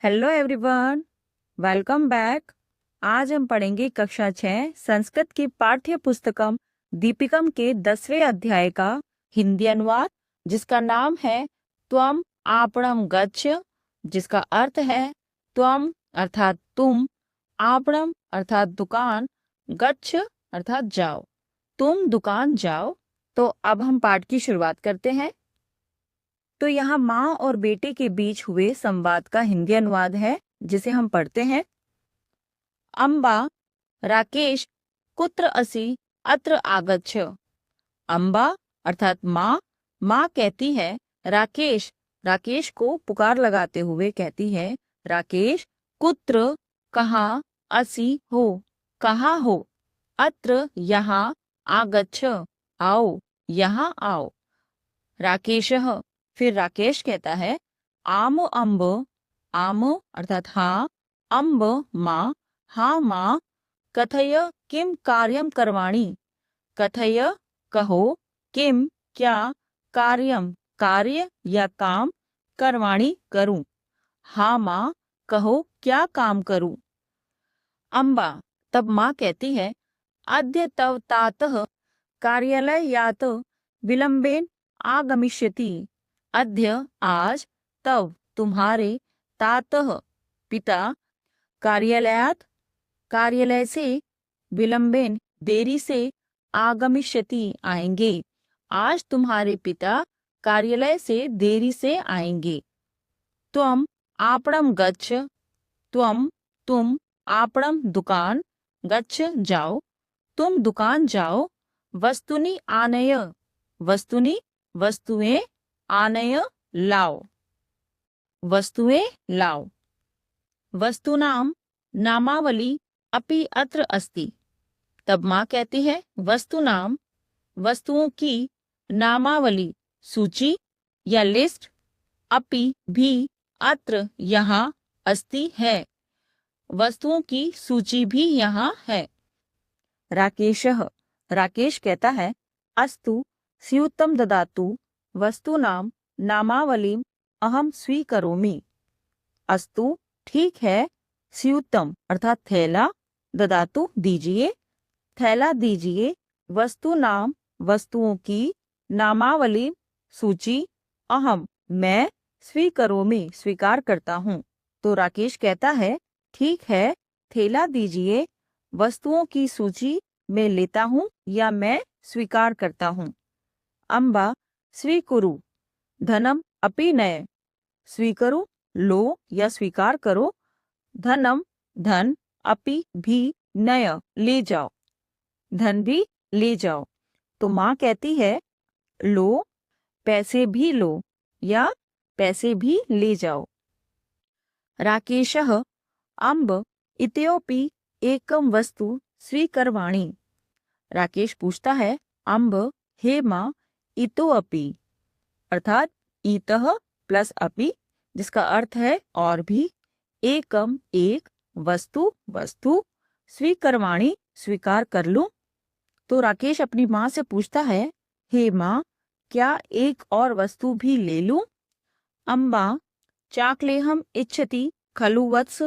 Hello everyone, welcome back. आज हम पढ़ेंगे कक्षा 6 संस्कृत की पाठ्य पुस्तकम दीपिकम के 10वें अध्याय का हिंदी अनुवाद, जिसका नाम है त्वम आपणम गच्छ, जिसका अर्थ है त्वम अर्थात तुम, आपणम अर्थात दुकान, गच्छ अर्थात जाओ, तुम दुकान जाओ। तो अब हम पाठ की शुरुआत करते हैं। तो यहाँ माँ और बेटे के बीच हुए संवाद का हिंदी अनुवाद है, जिसे हम पढ़ते हैं। अम्बा, राकेश कुत्र असि अत्र आगच्छ। अम्बा अर्थात माँ, माँ कहती है राकेश, राकेश को पुकार लगाते हुए कहती है, राकेश कुत्र कहाँ, असि हो कहाँ हो, अत्र यहाँ, आगच्छ आओ यहाँ आओ। राकेशः, फिर राकेश कहता है आम अम्ब, आम अर्थात हाँ, अम्ब माँ, हाँ माँ, कथय किम कार्यम करवाणी, कथय कहो, किम क्या, कार्यम कार्य या काम, करवाणी करूं, हाँ माँ कहो क्या काम करूं। अम्बा, तब माँ कहती है अद्य तव तातः कार्यालयात् विलंबेन आगमिष्यति। अद्य आज, तव तुम्हारे, तातः पिता, कार्यालयात कार्यालय से, विलंबेन देरी से, आगमिष्यति आएंगे, आज तुम्हारे पिता कार्यालय से देरी से आएंगे। त्वम आपणम गच्छ, त्वम तुम, आपणम दुकान, गच्छ जाओ, तुम दुकान जाओ, वस्तुनि आनय, वस्तुनि वस्तुएं, आनय लाओ, वस्तुएं लाओ। वस्तुनाम नामावली अपि अत्र अस्ति। तब माँ कहती है वस्तुनाम वस्तुओं की, नामावली सूची या लिस्ट, अपि भी अत्र यहाँ, अस्ति है वस्तुओं की सूची भी यहाँ है। राकेशः, राकेश कहता है अस्तु स्यूतं ददातु वस्तूनां नामावलीम् अहम स्वीकरोमि। अस्तु ठीक है, स्यूतम अर्थात थैला, ददातु दीजिए, थैला दीजिए, वस्तुनाम वस्तुओं की, नामावली सूची, अहम मैं, स्वीकरोमि स्वीकार करता हूँ। तो राकेश कहता है ठीक है, थैला दीजिए, वस्तुओं की सूची मैं लेता हूँ या मैं स्वीकार करता हूँ। अम्बा स्वीकुरु धनम अपि नय, स्वीकरो लो या स्वीकार करो, धनम धन, अपि भी, नय ले जाओ, धन भी ले जाओ। तो माँ कहती है लो, पैसे भी लो या पैसे भी ले जाओ। राकेशः अम्ब इतोपि एकम वस्तु स्वीकरवाणी। राकेश पूछता है अम्ब, हे माँ, इतोपि अर्थात इतः प्लस अपि, जिसका अर्थ है और भी, एकम एक, वस्तु वस्तु, स्वीकरवाणी स्वीकार कर लूं। तो राकेश अपनी माँ से पूछता है हे माँ, क्या एक और वस्तु भी ले लूं? अम्बा चाकलेहम इच्छति खलु वत्स।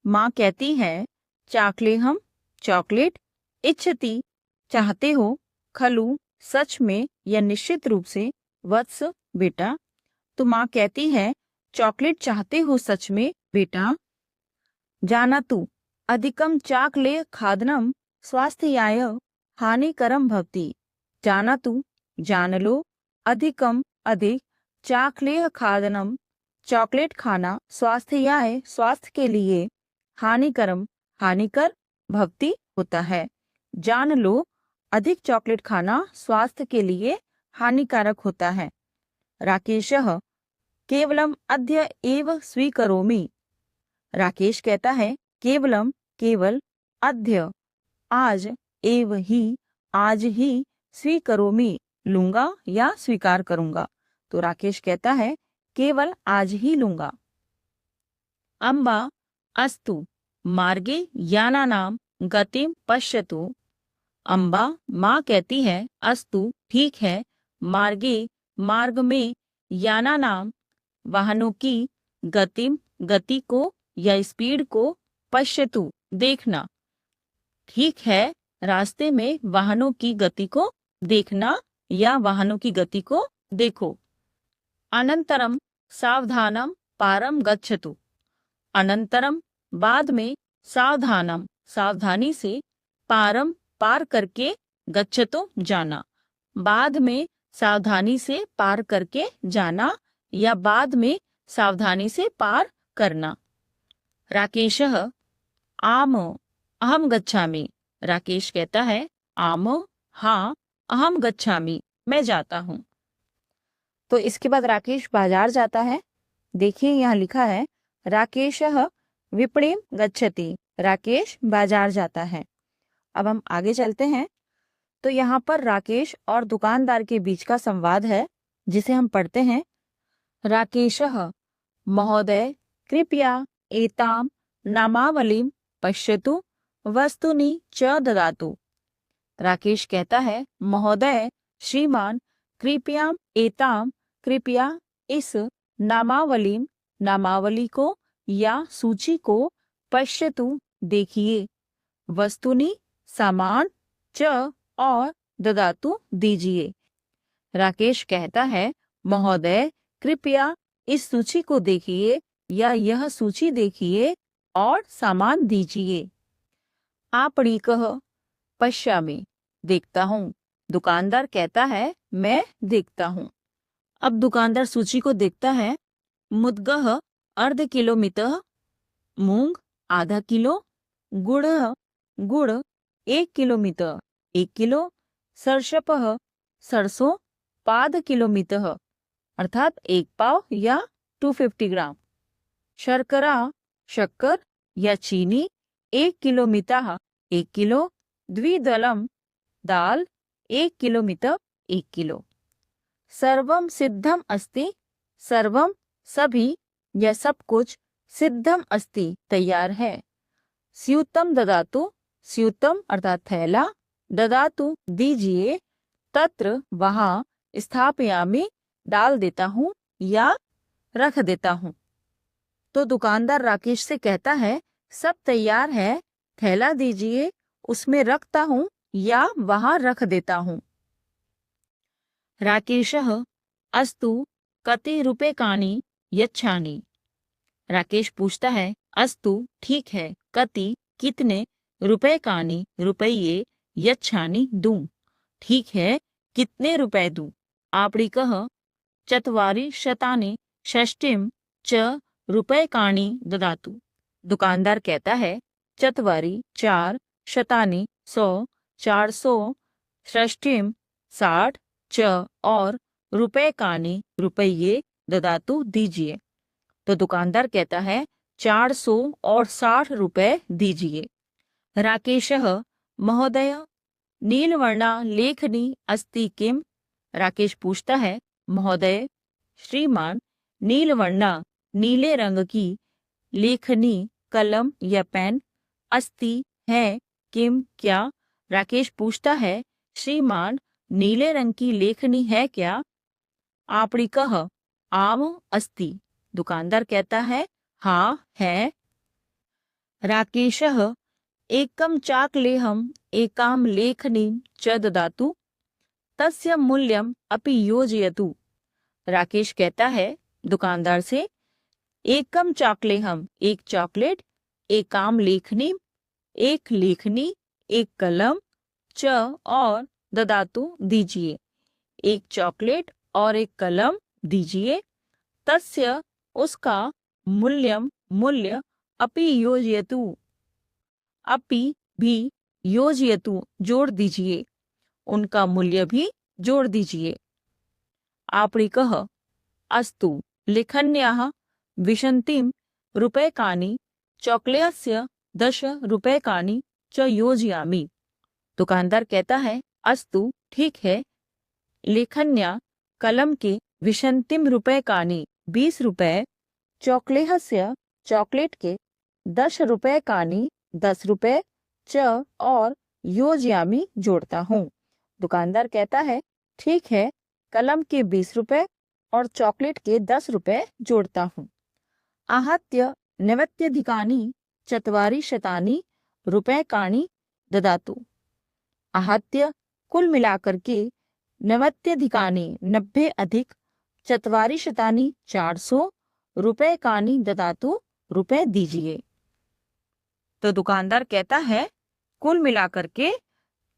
माँ कहती है चाकलेहम चॉकलेट, इच्छति चाहते हो, खलु सच में या निश्चित रूप से, वत्स बेटा। तो माँ कहती है चॉकलेट चाहते हो सच में बेटा। जानातु अधिकम चाकलेह खादनम स्वास्थ्याय हानिकरम भवति। जानातु जान लो, अधिकम अधिक, चाकलेह खादनम चॉकलेट खाना, स्वास्थ्याय स्वास्थ्य के लिए, हानिकरम हानिकर, भवति होता है। जान लो, अधिक चॉकलेट खाना स्वास्थ्य के लिए हानिकारक होता है। राकेशः केवलम अद्य एव स्वीकरोमि। राकेश कहता है केवलम केवल, अद्य आज, एव ही आज ही, स्वीकरोमि लूंगा या स्वीकार करूंगा। तो राकेश कहता है केवल आज ही लूंगा। अम्बा अस्तु मार्गे यानानाम गतिम पश्यतु। अम्बा माँ कहती है अस्तु ठीक है, मार्गे मार्ग में, यानानाम वाहनों की, गतिम गति को या स्पीड को, पश्यतु देखना। ठीक है, रास्ते में वाहनों की गति को देखना या वाहनों की गति को देखो। अनंतरम सावधानम पारम गच्छतु। अनंतरम बाद में, सावधानम सावधानी से, पारम पार करके, गच्छतु जाना। बाद में सावधानी से पार करके जाना या बाद में सावधानी से पार करना। राकेशः आम अहम गच्छामि। राकेश कहता है आम हाँ, अहम गच्छामि मैं जाता हूँ। तो इसके बाद राकेश बाजार जाता है। देखिए यहाँ लिखा है राकेशः विपणीम गच्छति। राकेश बाजार जाता है। अब हम आगे चलते हैं। तो यहाँ पर राकेश और दुकानदार के बीच का संवाद है, जिसे हम पढ़ते हैं। राकेशः महोदय कृपया एताम नामावलीम पश्यतु वस्तुनि च ददातु। राकेश कहता है महोदय श्रीमान कृपया एताम कृपया इस नामावलीम नामावली को या सूची को पश्यतु देखिए, वस्तुनि सामान, च और ददातु दीजिए। राकेश कहता है महोदय कृपया इस सूची को देखिए या यह सूची देखिए और सामान दीजिए। आपणिकः पश्यामि देखता हूँ। दुकानदार कहता है मैं देखता हूँ। अब दुकानदार सूची को देखता है। मुद्गः अर्ध किलोमीटर, मूंग आधा किलो, गुड़ गुड़ 1 किलोमीटर 1 किलो, सरसपः सरसों पाद किलोमीटर अर्थात 1 पाव या 250 ग्राम, शर्करा शक्कर या चीनी 1 किलोमीटर 1 किलो, द्विदलम दाल 1 किलोमीटर 1 किलो। सर्वम सिद्धम अस्ति। सर्वम सभी या सब कुछ, सिद्धम अस्ति तैयार है। स्यूतम ददातु। स्यूतम अर्थात थैला, ददातु दीजिए, तत्र वहाँ, स्थापयामि डाल देता हूँ या रख देता हूँ। तो दुकानदार राकेश से कहता है सब तैयार है, थैला दीजिए, उसमें रखता हूँ या वहाँ रख देता हूँ। राकेशः अस्तु कति रूप्यकाणि यच्छामि। राकेश पूछता है अस्तु ठीक है, कति कितने, रूप्यकाणि रुपये, यच्छामि दूं ठीक है, कितने रुपए दूं। आपणिकः चत्वारि शतानि षष्टिम च रूप्यकाणि ददातु। दुकानदार कहता है चत्वारि 4, शतानि 100, 400, षष्टिम 60, च और रूप्यकाणि रुपये, ददातु दीजिए। तो दुकानदार कहता है 400 और 60 रुपए दीजिए। राकेशः महोदय नीलवर्णा लेखनी अस्ति किम। राकेश पूछता है महोदय श्रीमान नीलवर्णा नीले रंग की, लेखनी कलम या पेन, अस्ति है, किम क्या। राकेश पूछता है श्रीमान नीले रंग की लेखनी है क्या। आपणिकः आम अस्ति। दुकानदार कहता है हाँ है। राकेशः एकम चाकलेहम एकाम लेखनीम च ददातु तस्य मूल्यम अपि योजयतु। राकेश कहता है दुकानदार से एकम चाकलेहम एक चॉकलेट, एकाम लेखनीम एक लेखनी, एक कलम, च और ददातु दीजिए, एक चॉकलेट और एक कलम दीजिए, तस्य उसका, मूल्यम मूल्य, अपि योजयतु अपि भी, योजयतु जोड़ दीजिए, उनका मूल्य भी जोड़ दीजिए। आपणिकः अस्तु लेखन्याः विंशतिं रूप्यकाणि चॉकलेटस्य 10 रूप्यकाणि च योजयामि। दुकानदार कहता है अस्तु ठीक है, लेखन्या कलम के 20 रूप्यकाणि 20 रुपए, चॉकलेटस्य चॉकलेट के 10 रूप्यकाणि 10 रुपए, च और योजयामि जोड़ता हूँ। दुकानदार कहता है ठीक है, कलम के 20 रुपए और चॉकलेट के 10 रुपए जोड़ता हूँ। आहत्य नवत्यधिकानि चत्वारि शतानि रूप्यकाणि ददातु। आहत्य कुल मिलाकर के नवत्यधिकानि 90 अधिक चत्वारि शतानि 400 रूप्यकाणि ददातु रुपए दीजिए। तो दुकानदार कहता है कुल मिलाकर के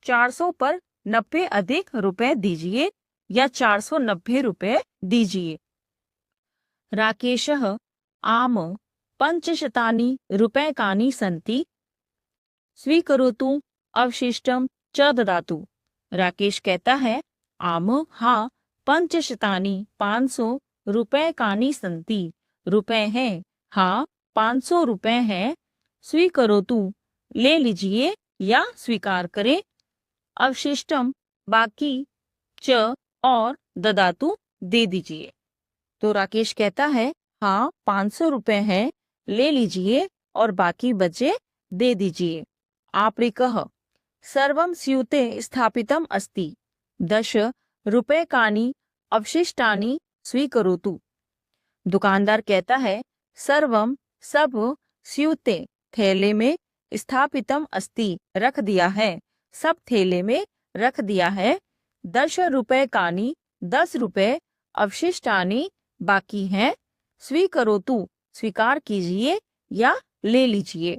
400 पर 90 अधिक रुपए दीजिए या 490 रुपए दीजिए। राकेशः आम पंचशतानि रूप्यकाणि सन्ति स्वीकरोतु अवशिष्टं च ददातु। राकेश कहता है आम हाँ पंचशतानि 500 रूप्यकाणि सन्ति रुपए हैं हाँ 500 रुपए हैं स्वीकरोतु ले लीजिए या स्वीकार करें अवशिष्टम बाकी च और ददातु दे दीजिए। तो राकेश कहता है हाँ 500 रुपए हैं ले लीजिए और बाकी बचे दे दीजिए। आपृकः सर्वं स्यूते स्थापितम् अस्ति 10 रूप्यकाणि अवशिष्टानि स्वीकरोतु। दुकानदार कहता है सर्वम सब स्यूते थैले में स्थापितम अस्ति रख दिया है सब थैले में रख दिया है 10 रूप्यकाणि 10 रुपए अवशिष्टानि बाकी हैं स्वीकरोतु स्वीकार कीजिए या ले लीजिए।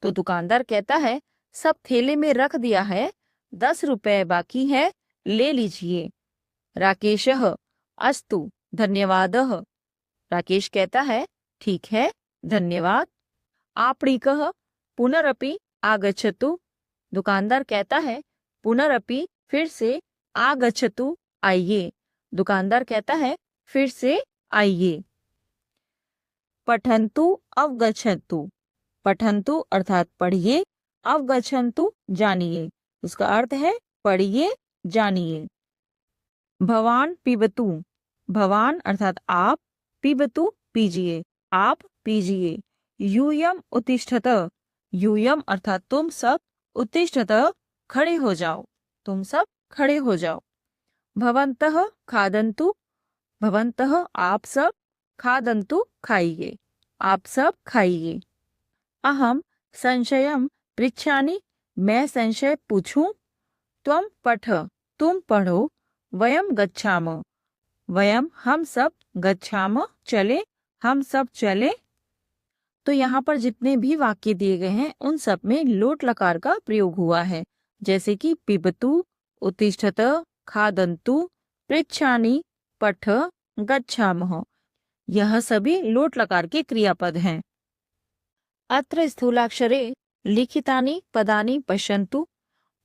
तो दुकानदार कहता है सब थैले में रख दिया है 10 रुपए बाकी है ले लीजिए। राकेशः अस्तु धन्यवादः। राकेश कहता है ठीक है धन्यवाद। आपणिकः पुनरपि आगच्छतु। दुकानदार कहता है पुनरपि फिर से आगच्छतु आइए। दुकानदार कहता है फिर से आइए। पठन्तु अवगच्छन्तु। पठन्तु अर्थात पढ़िए अवगच्छन्तु जानिए। उसका अर्थ है पढ़िए जानिए। भवान पिबतु। भवान अर्थात आप पिबतु पीजिए आप पीजिए। यूयम उत्तिष्ठत। यूयम अर्थात तुम सब उत्तिष्ठत खड़े हो जाओ तुम सब खड़े हो जाओ। भवन्तः खादन्तु। भवन्तः आप सब खादन्तु खाइए आप सब खाइए। अहम संशयम पृच्छामि मैं संशय पूछूं। त्वं पठ तुम पढ़ो। वयम गच्छाम वयम हम सब गच्छाम चले हम सब चले। तो यहाँ पर जितने भी वाक्य दिए गए हैं उन सब में लोट लकार का प्रयोग हुआ है जैसे कि पिबतु उत्तिष्ठत खादन्तु पृच्छामि पठ गच्छामः। यह सभी लोट लकार के क्रियापद हैं। अत्र स्थूलाक्षरे लिखितानि पदानि पश्यन्तु।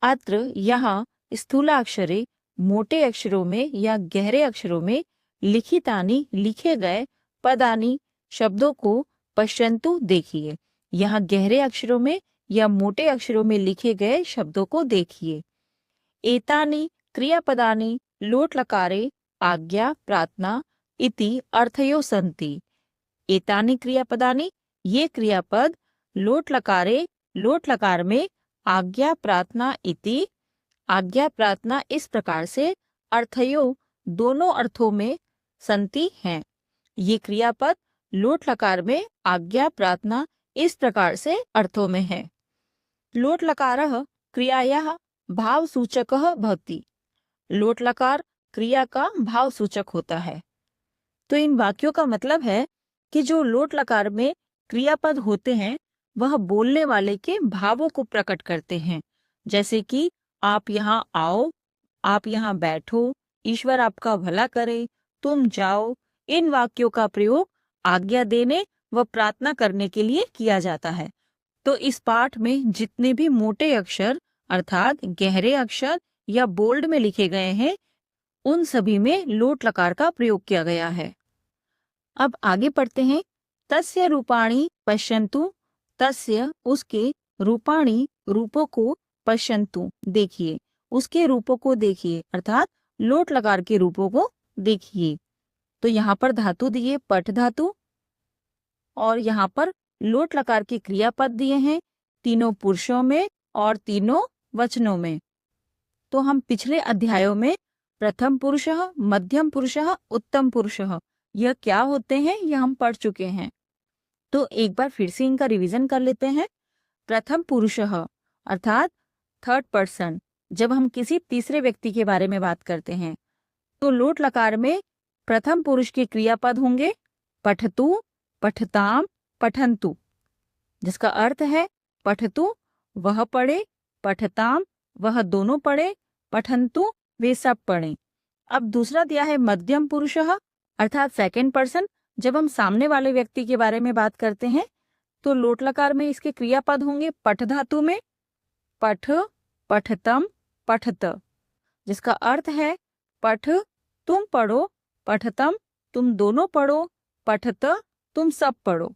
अत्र यहाँ स्थूलाक्षरे मोटे अक्षरों में या गहरे अक्षरों में लिखितानि लिखे गए पदानि शब्दों को पश्यन्तु देखिए। यहाँ गहरे अक्षरों में या मोटे अक्षरों में लिखे गए शब्दों को देखिए। एतानि क्रियापदानि लोट लकारे आज्ञा प्रार्थना इति अर्थयो सन्ति। एतानि क्रियापदानि ये क्रियापद लोट लकार में आज्ञा प्रार्थना इति आज्ञा प्रार्थना इस प्रकार से अर्थयो दोनों अर्थों में संति हैं। ये क्रियापद लोट लकार में आज्ञा प्रार्थना इस प्रकार से अर्थों में है। लोट लकारः क्रियायाः भाव सूचकः भवति। लोट लकार क्रिया का भाव सूचक होता है। तो इन वाक्यों का मतलब है कि जो लोट लकार में क्रियापद होते हैं वह बोलने वाले के भावों को प्रकट करते हैं जैसे कि आप यहाँ आओ आप यहाँ बैठो ईश्वर आपका भला करे तुम जाओ। इन वाक्यों का प्रयोग आज्ञा देने व प्रार्थना करने के लिए किया जाता है। तो इस पाठ में जितने भी मोटे अक्षर अर्थात गहरे अक्षर या बोल्ड में लिखे गए हैं उन सभी में लोट लकार का प्रयोग किया गया है। अब आगे पढ़ते हैं। तस्य रूपाणि पश्यन्तु। तस्य उसके रूपाणि रूपों को पश्यन्तु देखिए उसके रूपों को देखिए अर्थात लोट लकार के रूपों को देखिए। तो यहाँ पर धातु दिए पठ धातु और यहाँ पर लोट लकार के क्रियापद दिए हैं तीनों पुरुषों में और तीनों वचनों में। तो हम पिछले अध्यायों में प्रथम पुरुषः मध्यम पुरुषः उत्तम पुरुषः यह क्या होते हैं यह हम पढ़ चुके हैं। तो एक बार फिर से इनका रिवीजन कर लेते हैं। प्रथम पुरुषः अर्थात थर्ड पर्सन, जब हम किसी तीसरे व्यक्ति के बारे में बात करते हैं तो लोट लकार में प्रथम पुरुष के क्रियापद होंगे पठतु, पठताम, पठन्तु, जिसका अर्थ है पठतु वह पढ़े, पठताम वह दोनों पढ़े, पठन्तु वे सब पढ़ें। अब दूसरा दिया है मध्यम पुरुषः अर्थात सेकंड पर्सन, जब हम सामने वाले व्यक्ति के बारे में बात करते हैं तो लोट लकार में इसके क्रियापद होंगे पठ धातु में पठ, पठतम, पठत, जिसका अर्थ है पठ तुम पढ़ो, पठतम तुम दोनों पढ़ो, पठत तुम सब पढ़ो।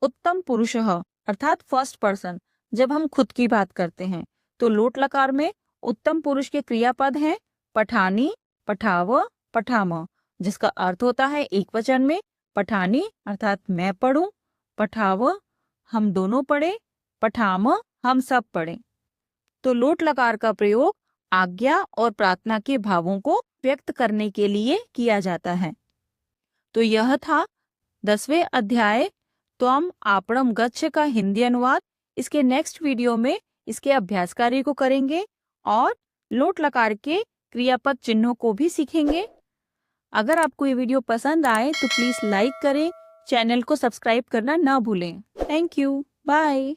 उत्तम पुरुषः अर्थात फर्स्ट पर्सन, जब हम खुद की बात करते हैं तो लोट लकार में उत्तम पुरुष के क्रियापद हैं पठानी, पठाव, पठाम, जिसका अर्थ होता है एक वचन में पठानी अर्थात मैं पढ़ूं, पठाव हम दोनों पढ़े, पठाम हम सब पढ़ें। तो लोट लकार का प्रयोग आज्ञा और प्रार्थना के भावों को व्यक्त करने के लिए किया जाता है। तो यह था 10वें अध्याय त्वम आपणम गच्छ का हिंदी अनुवाद। इसके नेक्स्ट वीडियो में इसके अभ्यास कार्य को करेंगे और लोट लकार के क्रियापद चिन्हों को भी सीखेंगे। अगर आपको ये वीडियो पसंद आए तो प्लीज लाइक करें, चैनल को सब्सक्राइब करना ना भूलें। Thank you, bye.